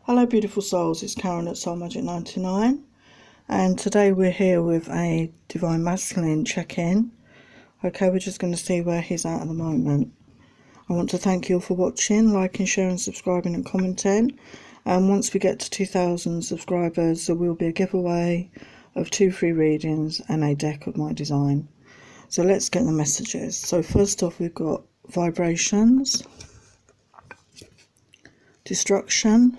Hello beautiful souls, it's Karen at Soul Magic 99, and today we're here with a Divine Masculine check-in. Okay, we're just going to see where he's at the moment. I want to thank you all for watching, liking, sharing, subscribing and commenting. And once we get to 2,000 subscribers, there will be a giveaway of 2 free readings and a deck of my design. So let's get the messages. So first off, we've got vibrations, destruction,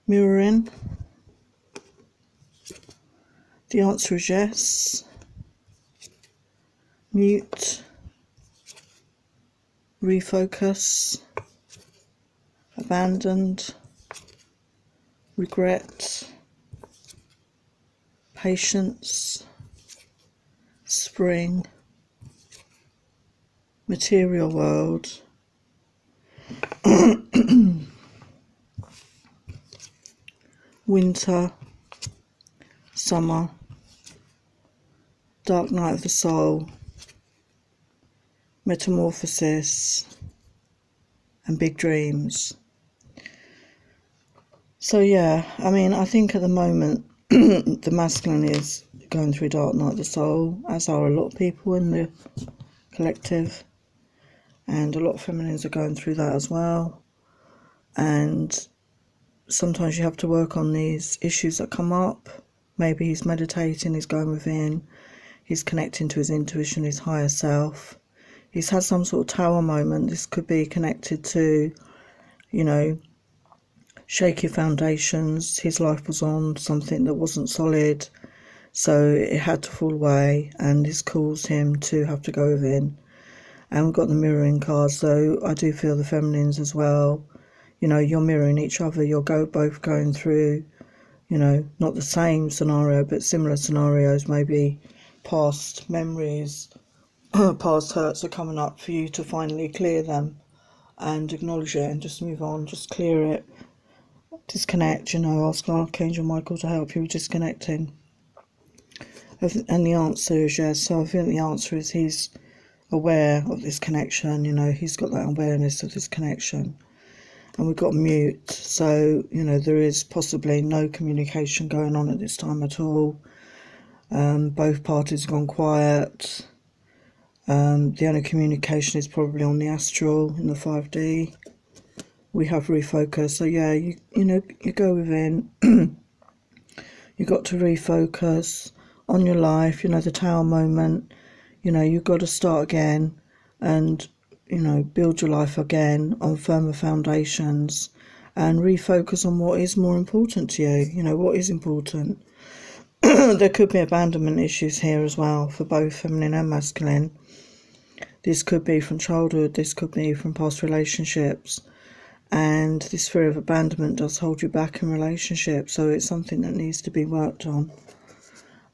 mirroring. The answer is yes. Mute, refocus, abandoned, regret, patience, spring, material world, winter, summer, dark night of the soul, metamorphosis, and big dreams. So yeah, I mean, I think at the moment the masculine is going through dark night of the soul, as are a lot of people in the collective, and a lot of feminines are going through that as well. And sometimes you have to work on these issues that come up. Maybe he's meditating, he's going within, he's connecting to his intuition, his higher self. He's had some sort of tower moment. This could be connected to, you know, shaky foundations. His life was on something that wasn't solid, so it had to fall away, and this caused him to have to go within. And we've got the mirroring card, so I do feel the feminines as well. You know, you're mirroring each other. You're both going through, you know, not the same scenario, but similar scenarios. Maybe past memories, past hurts are coming up for you to finally clear them and acknowledge it and just move on, just clear it, disconnect, you know, ask Archangel Michael to help you with disconnecting. And the answer is yes. So I think the answer is he's aware of this connection, you know, he's got that awareness of this connection. And we've got mute, so, you know, there is possibly no communication going on at this time at all. Both parties have gone quiet. The only communication is probably on the astral, in the 5D. We have refocus, so yeah, you know, you go within. You got to refocus on your life, you know, the tower moment. You know, you've got to start again and, you know, build your life again on firmer foundations and refocus on what is more important to you, you know, what is important. There could be abandonment issues here as well for both feminine and masculine. This could be from childhood, this could be from past relationships, and this fear of abandonment does hold you back in relationships, so it's something that needs to be worked on.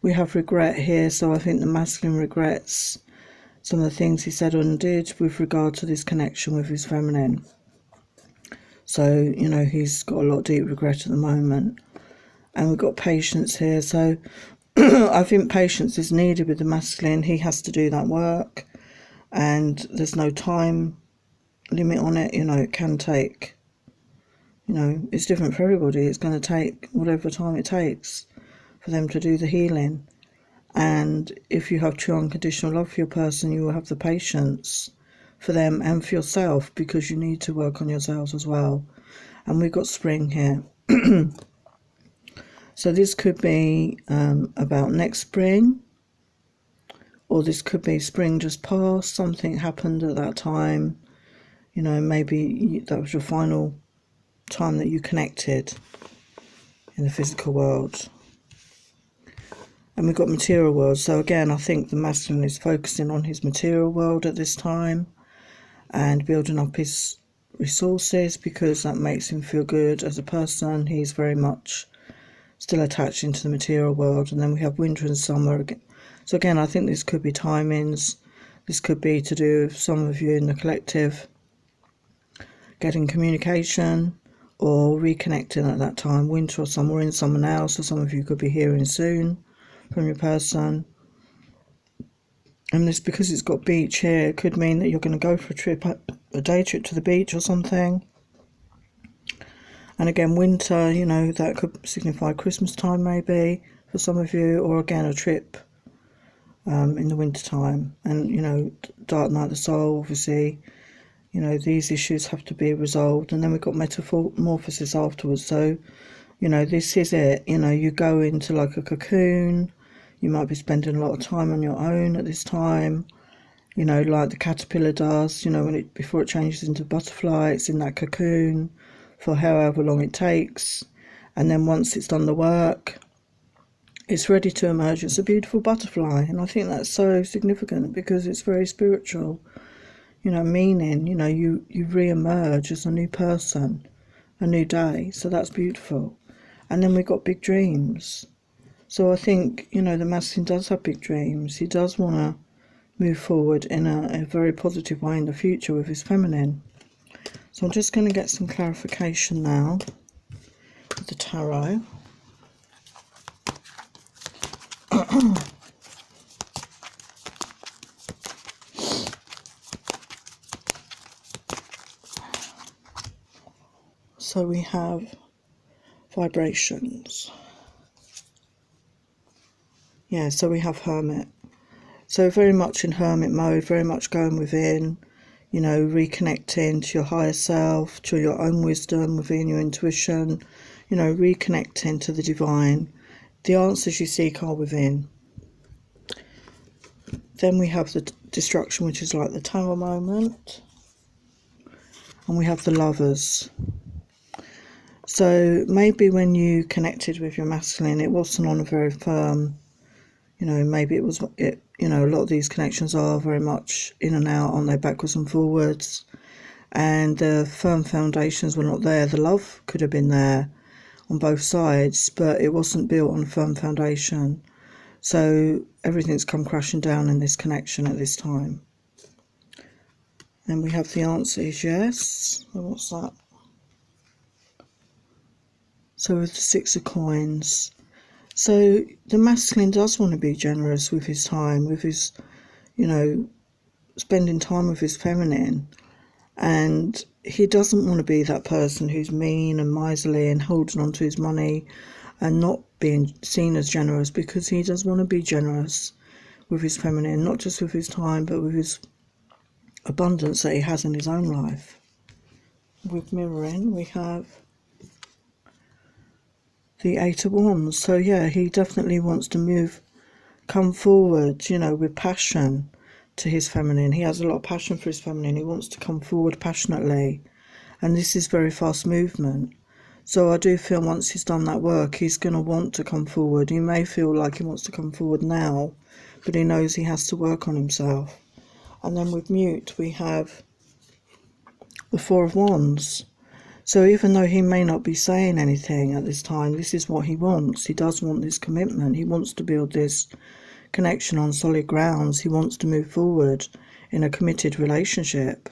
We have regret here, so I think the masculine regrets some of the things he said and did with regard to this connection with his feminine. So, you know, he's got a lot of deep regret at the moment. And we've got patience here, so I think patience is needed with the masculine. He has to do that work, and there's no time limit on it. You know, it can take, you know, it's different for everybody. It's going to take whatever time it takes for them to do the healing. And if you have true unconditional love for your person, you will have the patience for them and for yourself, because you need to work on yourselves as well. And we've got spring here. So this could be about next spring, or this could be spring just past, something happened at that time. You know, maybe that was your final time that you connected in the physical world. And we've got material world. So again, I think the masculine is focusing on his material world at this time and building up his resources, because that makes him feel good as a person. He's very much still attached into the material world. And then we have winter and summer again. So again, I think this could be timings. This could be to do with some of you in the collective getting communication or reconnecting at that time, winter or summer, in someone else, or some of you could be hearing soon from your person. And this, because it's got beach here, it could mean that you're going to go for a trip, a day trip to the beach or something. And again, winter, you know, that could signify Christmas time maybe for some of you, or again a trip in the winter time. And, you know, dark night of the soul, obviously, you know, these issues have to be resolved. And then we've got metamorphosis afterwards. So, you know, this is it. You know, you go into like a cocoon. You might be spending a lot of time on your own at this time. You know, like the caterpillar does, you know, before it changes into butterfly, it's in that cocoon for however long it takes. And then once it's done the work, it's ready to emerge. It's a beautiful butterfly. And I think that's so significant because it's very spiritual, you know, meaning, you know, you re-emerge as a new person, a new day. So that's beautiful. And then we've got big dreams. So I think, you know, the masculine does have big dreams. He does want to move forward in a very positive way in the future with his feminine. So I'm just going to get some clarification now with the tarot. So we have vibrations. Yeah, so we have hermit. So very much in hermit mode, very much going within, you know, reconnecting to your higher self, to your own wisdom within your intuition, you know, reconnecting to the divine. The answers you seek are within. Then we have the destruction, which is like the tower moment. And we have the lovers. So maybe when you connected with your masculine, it wasn't on a very firm, you know, maybe you know, a lot of these connections are very much in and out, aren't they, backwards and forwards. And the firm foundations were not there. The love could have been there on both sides, but it wasn't built on a firm foundation. So everything's come crashing down in this connection at this time. And we have the answer is yes. So what's that? So with the 6 of coins. So the masculine does want to be generous with his time, with his, you know, spending time with his feminine. And he doesn't want to be that person who's mean and miserly and holding on to his money and not being seen as generous, because he does want to be generous with his feminine, not just with his time, but with his abundance that he has in his own life. With mirroring, we have the 8 of Wands. So yeah, he definitely wants to come forward, you know, with passion to his feminine. He has a lot of passion for his feminine. He wants to come forward passionately. And this is very fast movement. So I do feel once he's done that work, he's going to want to come forward. He may feel like he wants to come forward now, but he knows he has to work on himself. And then with mute, we have the 4 of Wands. So even though he may not be saying anything at this time, this is what he wants. He does want this commitment. He wants to build this connection on solid grounds. He wants to move forward in a committed relationship.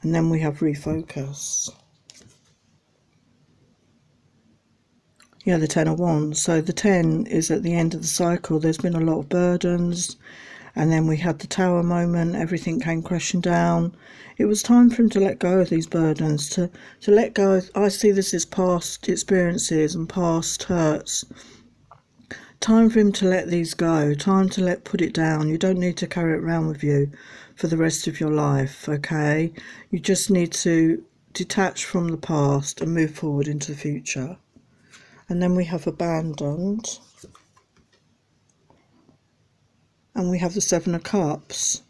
And then we have refocus. Yeah, the 10 of Wands. So the 10 is at the end of the cycle. There's been a lot of burdens. And then we had the tower moment. Everything came crashing down. It was time for him to let go of these burdens, to let go of, I see this as past experiences and past hurts. Time for him to let these go. Time to put it down. You don't need to carry it around with you for the rest of your life, okay? You just need to detach from the past and move forward into the future. And then we have abandoned. And we have the 7 of Cups.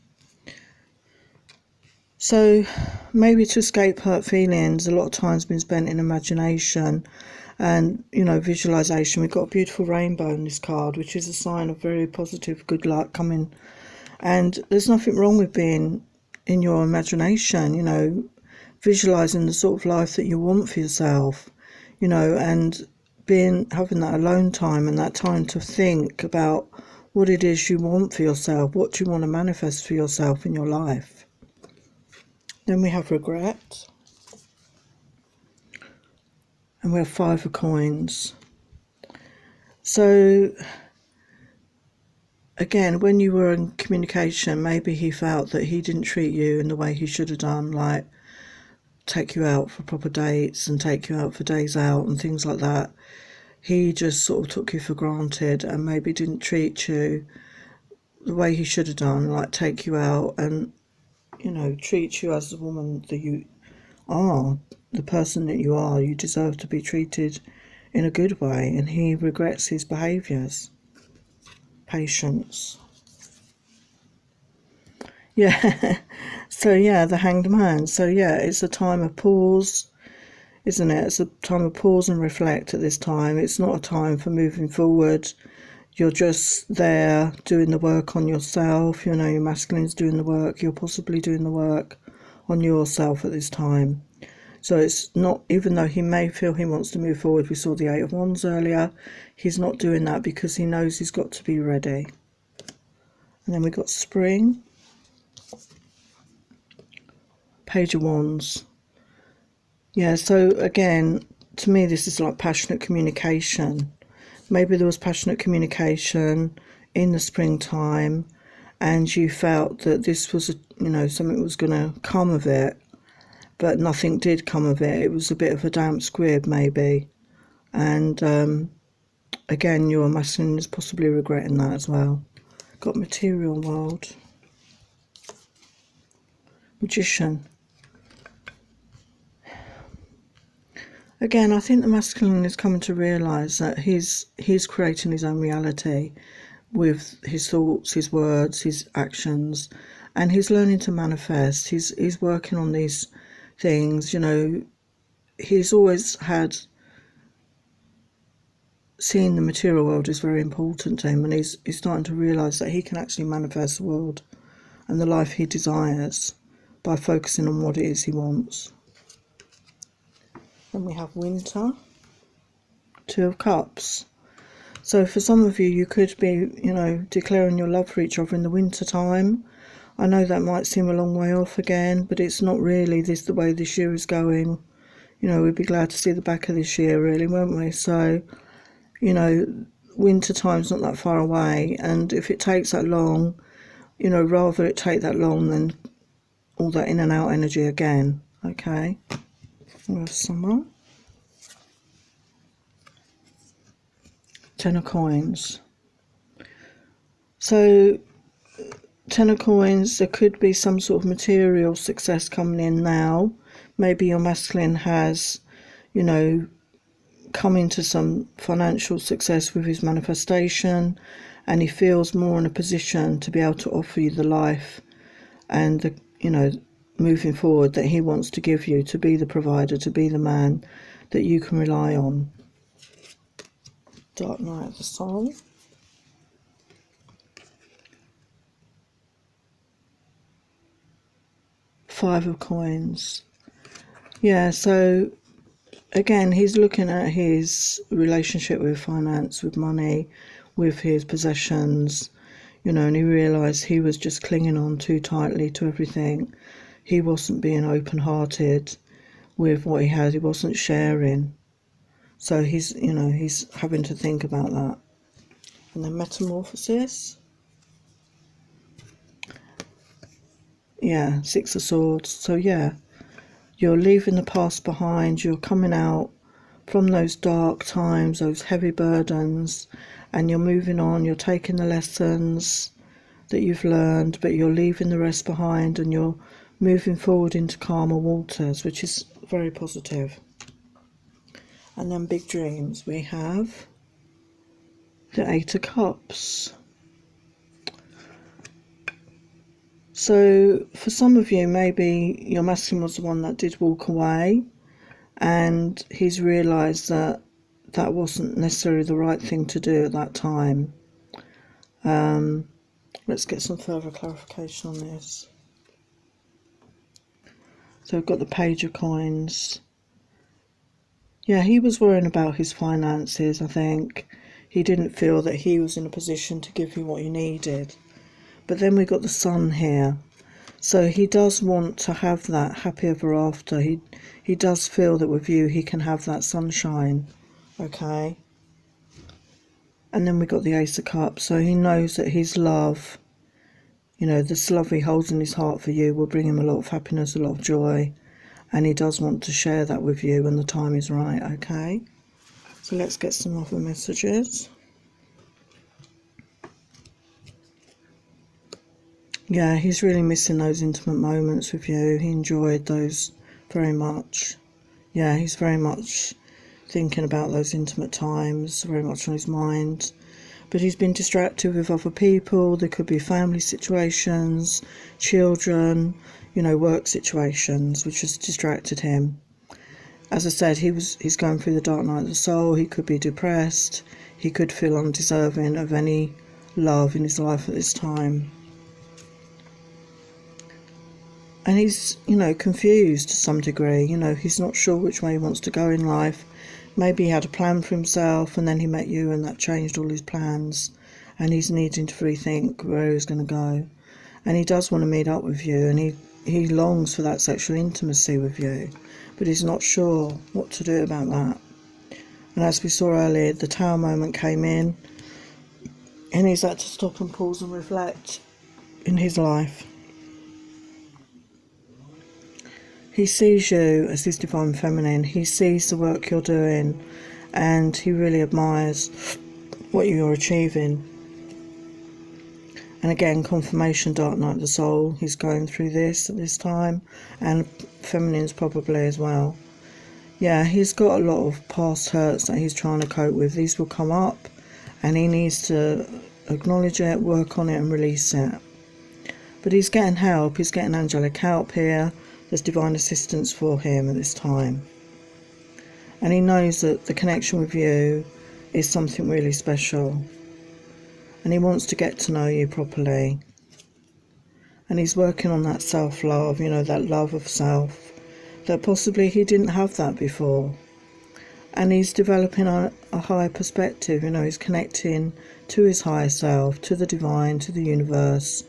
So maybe to escape hurt feelings, a lot of time's been spent in imagination and, you know, visualization. We've got a beautiful rainbow in this card, which is a sign of very positive good luck coming. And there's nothing wrong with being in your imagination, you know, visualizing the sort of life that you want for yourself, you know, and having that alone time and that time to think about what it is you want for yourself, what you want to manifest for yourself in your life. Then we have regret. And we have 5 of coins. So again, when you were in communication, maybe he felt that he didn't treat you in the way he should have done, like take you out for proper dates and take you out for days out and things like that. He just sort of took you for granted and maybe didn't treat you the way he should have done, like take you out and, you know, treat you as the woman that you are, the person that you are. You deserve to be treated in a good way, and he regrets his behaviours. Patience. Yeah. So yeah, the Hanged Man. So yeah, it's a time of pause, isn't it? It's a time of pause and reflect at this time. It's not a time for moving forward. You're just there doing the work on yourself. You know, your masculine's doing the work. You're possibly doing the work on yourself at this time. So it's not, even though he may feel he wants to move forward, we saw the Eight of Wands earlier, he's not doing that because he knows he's got to be ready. And then we got Spring. Page of Wands. Yeah, so again, to me this is like passionate communication. Maybe there was passionate communication in the springtime and you felt that this was, you know, something was going to come of it, but nothing did come of it. It was a bit of a damp squib maybe. And again, your masculine is possibly regretting that as well. Got Material World. Magician. Again, I think the masculine is coming to realise that he's creating his own reality with his thoughts, his words, his actions, and he's learning to manifest. He's working on these things, you know. He's always had, seeing the material world is very important to him, and he's starting to realise that he can actually manifest the world and the life he desires by focusing on what it is he wants. Then we have Winter, Two of Cups. So for some of you, you could be, you know, declaring your love for each other in the winter time. I know that might seem a long way off again, but it's not really the way this year is going. You know, we'd be glad to see the back of this year, really, won't we? So, you know, winter time's not that far away, and if it takes that long, you know, rather it take that long than all that in and out energy again. Okay. We have Summer. Ten of Coins. So, Ten of Coins, there could be some sort of material success coming in now. Maybe your masculine has, you know, come into some financial success with his manifestation, and he feels more in a position to be able to offer you the life and the, you know, moving forward that he wants to give you, to be the provider, to be the man that you can rely on. Dark Night of the Soul. Five of Coins. Yeah, so again, he's looking at his relationship with finance, with money, with his possessions, you know, and he realised he was just clinging on too tightly to everything. He wasn't being open-hearted with what he had. He wasn't sharing. So he's, you know, he's having to think about that. And then Metamorphosis. Yeah, Six of Swords. So yeah, you're leaving the past behind. You're coming out from those dark times, those heavy burdens, and you're moving on. You're taking the lessons that you've learned, but you're leaving the rest behind, and you're moving forward into calmer waters, which is very positive. And then Big Dreams, we have the Eight of Cups. So for some of you, maybe your masculine was the one that did walk away, and he's realised that that wasn't necessarily the right thing to do at that time. Let's get some further clarification on this. So we've got the Page of Coins. Yeah, he was worrying about his finances, I think. He didn't feel that he was in a position to give you what you needed. But then we got the Sun here. So he does want to have that happy ever after. He does feel that with you he can have that sunshine. Okay. And then we got the Ace of Cups. So he knows that his love, you know, this love he holds in his heart for you will bring him a lot of happiness, a lot of joy. and he does want to share that with you when the time is right, okay? So let's get some other messages. Yeah, he's really missing those intimate moments with you. He enjoyed those very much. Yeah, he's very much thinking about those intimate times, very much on his mind. But he's been distracted with other people. There could be family situations, children, work situations, which has distracted him. As I said, he's going through the dark night of the soul. He could be depressed. He could feel undeserving of any love in his life at this time. And he's, confused to some degree. He's not sure which way he wants to go in life. Maybe he had a plan for himself and then he met you and that changed all his plans. And he's needing to rethink where he's going to go. And he does want to meet up with you, and he longs for that sexual intimacy with you. But he's not sure what to do about that. And as we saw earlier, the Tower moment came in. And he's had to stop and pause and reflect in his life. He sees you as his divine feminine. He sees the work you're doing, and he really admires what you're achieving. And again, confirmation, dark night of the soul. He's going through this at this time, and feminines probably as well. Yeah, he's got a lot of past hurts that he's trying to cope with. These will come up, and he needs to acknowledge it, work on it, and release it. But he's getting help. He's getting angelic help here. There's divine assistance for him at this time. And he knows that the connection with you is something really special. And he wants to get to know you properly. And he's working on that self-love, that love of self, that possibly he didn't have that before. And he's developing a higher perspective, he's connecting to his higher self, to the divine, to the universe.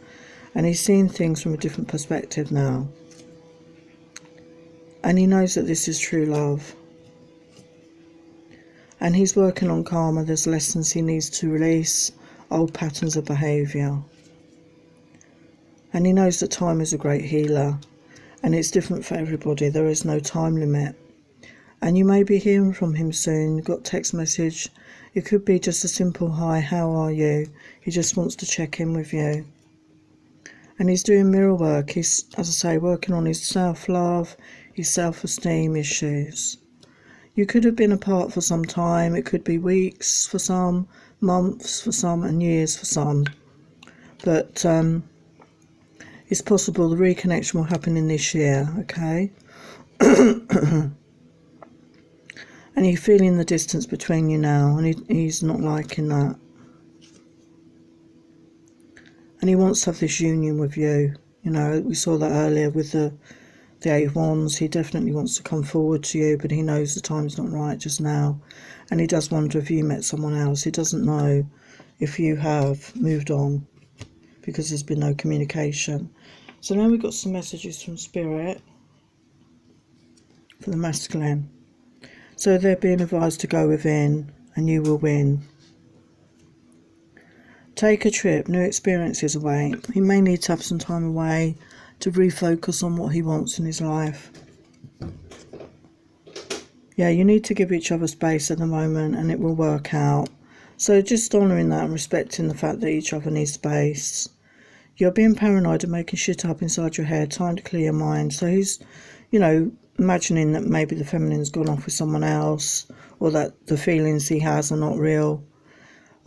And he's seeing things from a different perspective now. And he knows that this is true love. And he's working on karma. There's lessons he needs to release, old patterns of behaviour. And he knows that time is a great healer. And it's different for everybody. There is no time limit. And you may be hearing from him soon. You've got a text message. It could be just a simple hi, how are you? He just wants to check in with you. And he's doing mirror work. He's, as I say, working on his self-love, his self-esteem issues. You could have been apart for some time. It could be weeks for some, months for some, and years for some. But it's possible the reconnection will happen in this year, okay? And you're feeling the distance between you now, and he's not liking that. And he wants to have this union with you. We saw that earlier with the Eight of Wands. He definitely wants to come forward to you, but he knows the time's not right just now. And he does wonder if you met someone else. He doesn't know if you have moved on, because there's been no communication. So now we've got some messages from Spirit for the masculine. So they're being advised to go within, and you will win. Take a trip, new experiences away. He may need to have some time away to refocus on what he wants in his life. Yeah, you need to give each other space at the moment, and it will work out. So just honouring that and respecting the fact that each other needs space. You're being paranoid and making shit up inside your head. Time to clear your mind. So he's, imagining that maybe the feminine's gone off with someone else, or that the feelings he has are not real.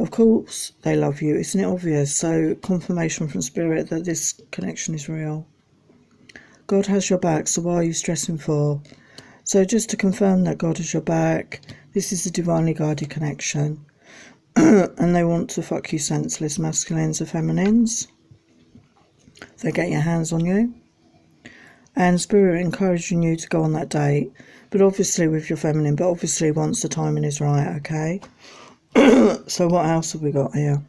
Of course they love you, isn't it obvious? So confirmation from Spirit that this connection is real. God has your back, so why are you stressing for? So just to confirm that God has your back, this is a divinely guided connection. And they want to fuck you senseless, masculines or feminines. They get your hands on you. And Spirit encouraging you to go on that date, but obviously with your feminine, but obviously once the timing is right, okay? So what else have we got here?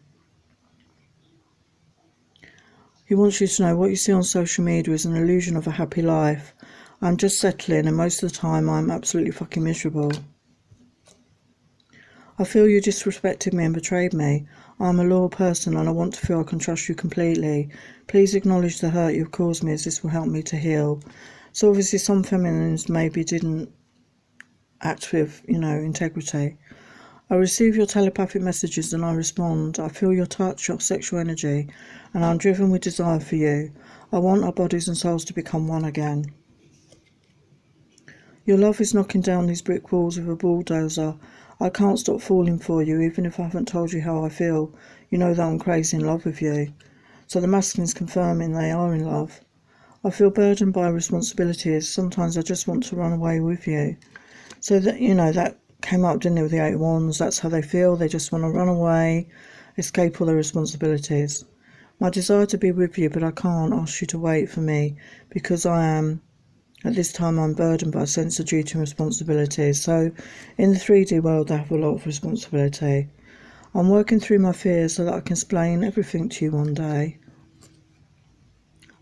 He wants you to know what you see on social media is an illusion of a happy life. I'm just settling, and most of the time I'm absolutely fucking miserable. I feel you disrespected me and betrayed me. I'm a loyal person and I want to feel I can trust you completely. Please acknowledge the hurt you've caused me, as this will help me to heal. So obviously some feminines maybe didn't act with, integrity. I receive your telepathic messages and I respond. I feel your touch, your sexual energy, and I'm driven with desire for you. I want our bodies and souls to become one again. Your love is knocking down these brick walls with a bulldozer. I can't stop falling for you, even if I haven't told you how I feel. You know that I'm crazy in love with you. So the masculine's confirming they are in love. I feel burdened by responsibilities. Sometimes I just want to run away with you. So that, that came up, didn't it, with the 8 Wands. That's how they feel. They just want to run away, escape all their responsibilities. My desire to be with you, but I can't ask you to wait for me because at this time I'm burdened by a sense of duty and responsibility. So in the 3D world I have a lot of responsibility. I'm working through my fears so that I can explain everything to you one day.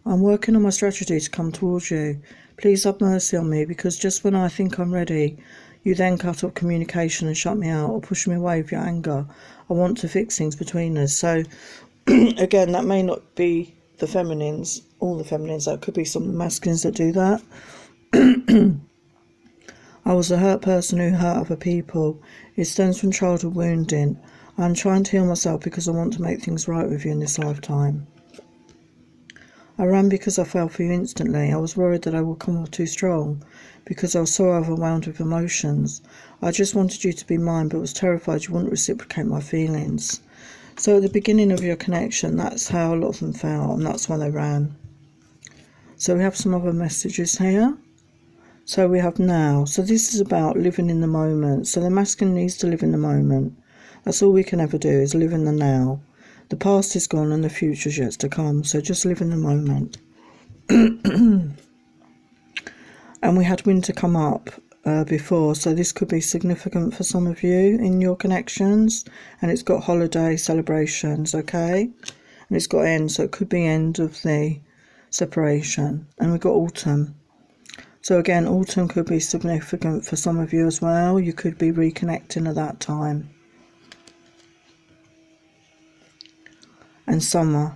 I'm working on my strategy to come towards you. Please have mercy on me, because just when I think I'm ready, you then cut off communication and shut me out or push me away with your anger. I want to fix things between us. So again, that may not be the feminines, all the feminines. That could be some of the masculines that do that. I was a hurt person who hurt other people. It stems from childhood wounding. I'm trying to heal myself because I want to make things right with you in this lifetime. I ran because I fell for you instantly. I was worried that I would come off too strong because I was so overwhelmed with emotions. I just wanted you to be mine, but was terrified you wouldn't reciprocate my feelings. So at the beginning of your connection, that's how a lot of them felt, and that's why they ran. So we have some other messages here. So we have now. So this is about living in the moment. So the masculine needs to live in the moment. That's all we can ever do, is live in the now. The past is gone and the future's yet to come. So just live in the moment. And we had winter come up before. So this could be significant for some of you in your connections. And it's got holiday celebrations, okay? And it's got end. So it could be end of the separation. And we've got autumn. So again, autumn could be significant for some of you as well. You could be reconnecting at that time. And summer,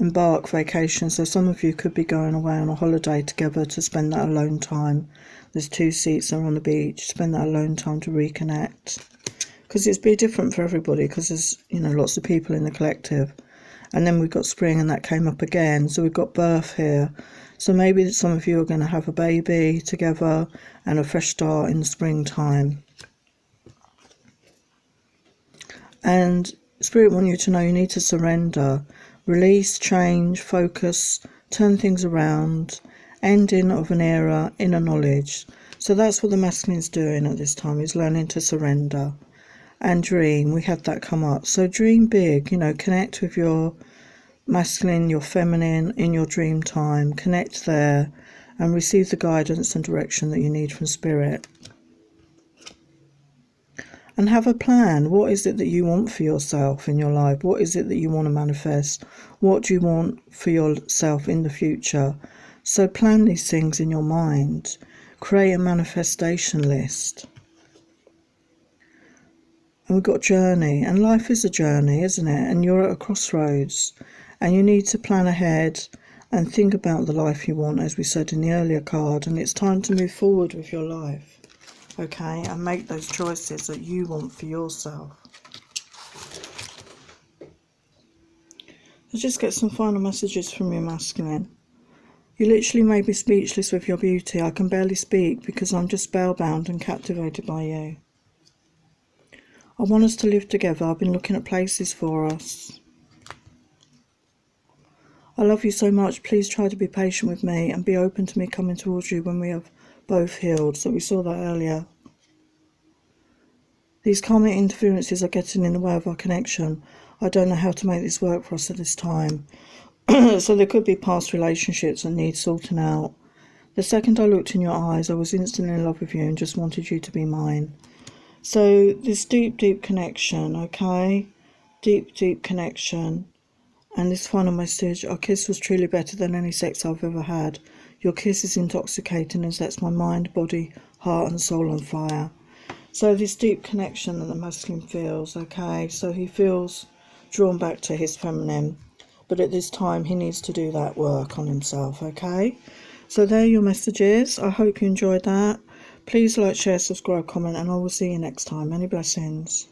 embark, vacation. So some of you could be going away on a holiday together to spend that alone time. There's 2 seats there on the beach. Spend that alone time to reconnect. Because it's be different for everybody, because there's, lots of people in the collective. And then we've got spring, and that came up again. So we've got birth here. So maybe some of you are going to have a baby together and a fresh start in the springtime. And Spirit wants you to know you need to surrender, release, change, focus, turn things around, ending of an era, inner knowledge. So that's what the masculine's doing at this time, is learning to surrender. And dream, we had that come up. So dream big, connect with your masculine, your feminine in your dream time. Connect there and receive the guidance and direction that you need from Spirit. And have a plan. What is it that you want for yourself in your life? What is it that you want to manifest? What do you want for yourself in the future? So plan these things in your mind. Create a manifestation list. And we've got journey. And life is a journey, isn't it? And you're at a crossroads. And you need to plan ahead and think about the life you want, as we said in the earlier card. And it's time to move forward with your life. Okay, and make those choices that you want for yourself. Let's just get some final messages from your masculine. You literally made me speechless with your beauty. I can barely speak because I'm just spellbound and captivated by you. I want us to live together. I've been looking at places for us. I love you so much. Please try to be patient with me and be open to me coming towards you when we have both healed. So we saw that earlier. These karmic interferences are getting in the way of our connection. I don't know how to make this work for us at this time. So there could be past relationships that need sorting out. The second I looked in your eyes, I was instantly in love with you and just wanted you to be mine. So this deep, deep connection, okay? Deep, deep connection. And this final message, our kiss was truly better than any sex I've ever had. Your kiss is intoxicating and sets my mind, body, heart and soul on fire. So this deep connection that the masculine feels, okay? So he feels drawn back to his feminine. But at this time, he needs to do that work on himself, okay? So there are your messages. I hope you enjoyed that. Please like, share, subscribe, comment, and I will see you next time. Many blessings.